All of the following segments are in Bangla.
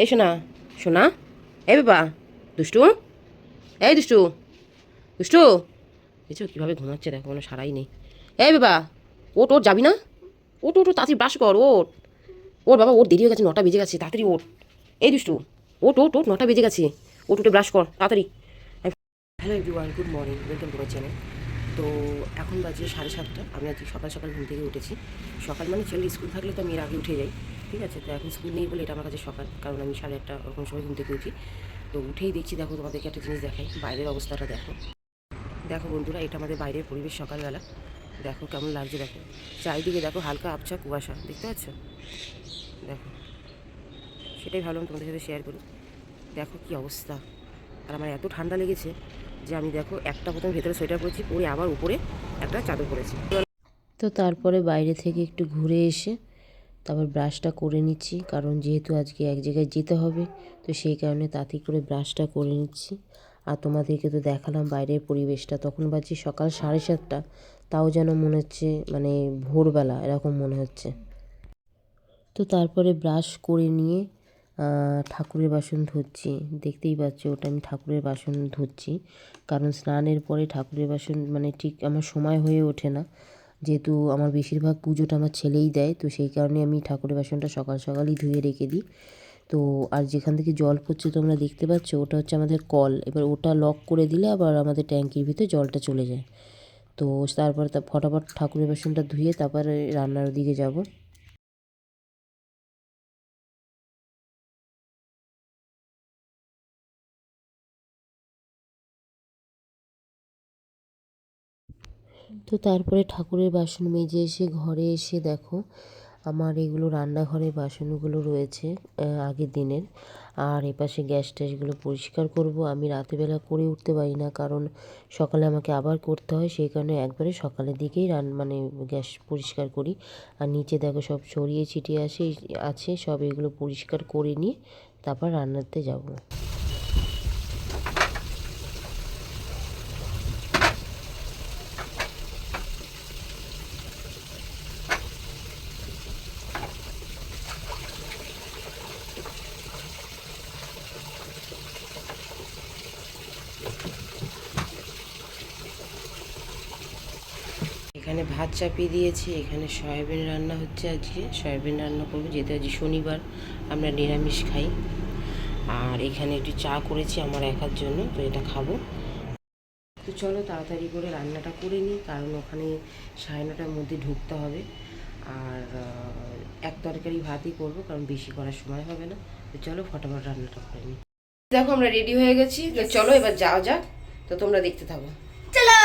এই শোনা, শোনা, এই বাবা, দুষ্টু, এই দুষ্টু, দুষ্টু, দেখছো কীভাবে ঘুমাচ্ছে দেখো, কোনো সারাই নেই। এই বাবা, ওট ওট, যাবি না? ওট ওট, তাড়াতাড়ি ব্রাশ কর, ওট ওট বাবা, ওট, দেরি হয়ে গেছে, 9টা বেজে গেছে, তাড়াতাড়ি ওট। এই দুষ্টু, ওট ওট ওট, 9টা বেজে গেছে, ওট উঠে ব্রাশ কর তাড়াতাড়ি। Hello everyone, good morning, welcome to my channel. তো এখন বাজে 7:30, আমি আজকে সকাল সকাল ঘুম থেকে উঠেছি। সকাল মানে ছেলে স্কুল থাকলে তো আমি এর আগে উঠে যাই, ঠিক আছে। তো এখন স্কুল নেই বলে এটা আমার কাছে সকাল, কারণ আমি 8:30 ওরকম সময় ঘুম থেকে উঠি। তো উঠেই দেখছি, দেখো তোমাদেরকে একটা জিনিস দেখাই, বাইরের অবস্থাটা দেখো। দেখো বন্ধুরা, এটা আমাদের বাইরের পরিবেশ সকালবেলা, দেখো কেমন লাগছে, দেখো চারিদিকে দেখো হালকা আবছা কুয়াশা, দেখতে পাচ্ছ? দেখো, সেটাই ভাবলাম তোমাদের সাথে শেয়ার করি। দেখো কী অবস্থা, আর আমার এত ঠান্ডা লেগেছে যে আমি দেখো একটা প্রথমে ভেতরে সোয়েটার পরেছি, পরে আবার উপরে একটা চাদর পরেছি। তো তারপরে বাইরে থেকে একটু ঘুরে এসে তারপর ব্রাশটা করে নিচ্ছি, কারণ যেহেতু আজকে এক জায়গায় যেতে হবে, তো সেই কারণে তাড়াতাড়ি করে ব্রাশটা করে নিচ্ছি। আর তোমাদেরকে তো দেখালাম বাইরের পরিবেশটা, তখন বাজে সকাল 7:30, তাও যেন মনে হচ্ছে মানে ভোরবেলা এরকম মনে হচ্ছে। তো তারপরে ব্রাশ করে নিয়ে ঠাকুরের বাসন ধুচ্ছি, দেখতেই পাচ্ছি ওটা আমি ঠাকুরের বাসন ধুচ্ছি, কারণ স্নানের পরে ঠাকুরের বাসন মানে ঠিক আমার সময় হয়ে ওঠে না, যেহেতু আমার বেশিরভাগ পুজোটা আমার ছেলেই দেয়, তো সেই কারণে আমি ঠাকুরের বাসনটা সকাল সকালই ধুয়ে রেখে দিই। তো আর যেখান থেকে জল পড়ছে তোমরা দেখতে পাচ্ছ, ওটা হচ্ছে আমাদের কল, এবার ওটা লক করে দিলে আবার আমাদের ট্যাঙ্কির ভিতরে জলটা চলে যায়। তো তারপর ফটাফট ঠাকুরের বাসনটা ধুয়ে তারপরে রান্নার দিকে যাব। তো তারপরে ঠাকুরের বাসন মেজে এসে ঘরে এসে দেখো আমার এগুলো রান্নাঘরের বাসনগুলো রয়েছে আগের দিনের। আর এপাশে গ্যাস ট্যাসগুলো পরিষ্কার করব, আমি রাতেরবেলা করে উঠতে পারি না, কারণ সকালে আমাকে আবার করতে হয়, সেই কারণে একবারে সকালের দিকেই মানে গ্যাস পরিষ্কার করি। আর নিচে দেখো সব ছড়িয়ে ছিটিয়ে আছে সব, এগুলো পরিষ্কার করে নিয়ে তারপর রান্নাতে যাব। এখানে ভাত চাপিয়ে দিয়েছি, এখানে সয়াবিন রান্না হচ্ছে, আজকে সয়াবিন রান্না করবো, যেহেতু আজ শনিবার আমরা নিরামিষ খাই। আর এখানে একটু চা করেছি আমার একার জন্য, তো এটা খাবো। তো চলো তাড়াতাড়ি করে রান্নাটা করে নিই, কারণ ওখানে 9:30টার মধ্যে ঢুকতে হবে। আর এক তরকারি ভাতই করবো, কারণ বেশি করার সময় হবে না। তো চলো ফটাফট রান্নাটা করে নিই। দেখো আমরা রেডি হয়ে গেছি, তো চলো এবার যাওয়া যাক, তো তোমরা দেখতে থাকো। চলো।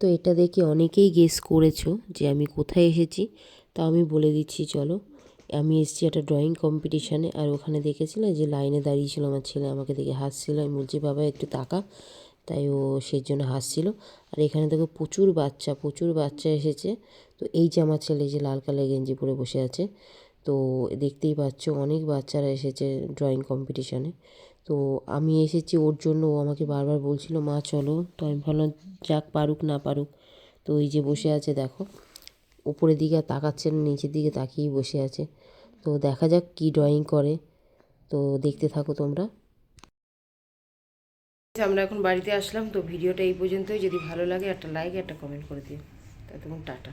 তো এটা দেখে অনেকেই গেস করেছো যে আমি কোথায় এসেছি, তা আমি বলে দিচ্ছি চলো। আমি এসেছি একটা ড্রয়িং কম্পিটিশানে, আর ওখানে দেখেছিলাম যে লাইনে দাঁড়িয়েছিল আমার ছেলে, আমাকে দেখে হাসছিল, আমি বলছি বাবা একটু তাকা, তাই ও সেই জন্য হাসছিল। আর এখানে দেখো প্রচুর বাচ্চা এসেছে। তো এই যে আমার ছেলে যে লাল কালার গেঞ্জি পরে বসে আছে, তো দেখতেই পাচ্ছ অনেক বাচ্চারা এসেছে ড্রয়িং কম্পিটিশানে। তো আমি এসেছি ওর জন্য, ও আমাকে বারবার বলছিল মা চলো, তো আমি ভাবলাম যাক, পারুক না পারুক। তো এই যে বসে আছে দেখো, উপরের দিকে আর তাকাচ্ছে না, নিচের দিকে তাকিয়েই বসে আছে। তো দেখা যাক কি ড্রয়িং করে, তো দেখতে থাকো তোমরা। আমরা এখন বাড়িতে আসলাম, তো ভিডিওটা এই পর্যন্তই। যদি ভালো লাগে একটা লাইক একটা কমেন্ট করে দিও। তা তখন টাটা।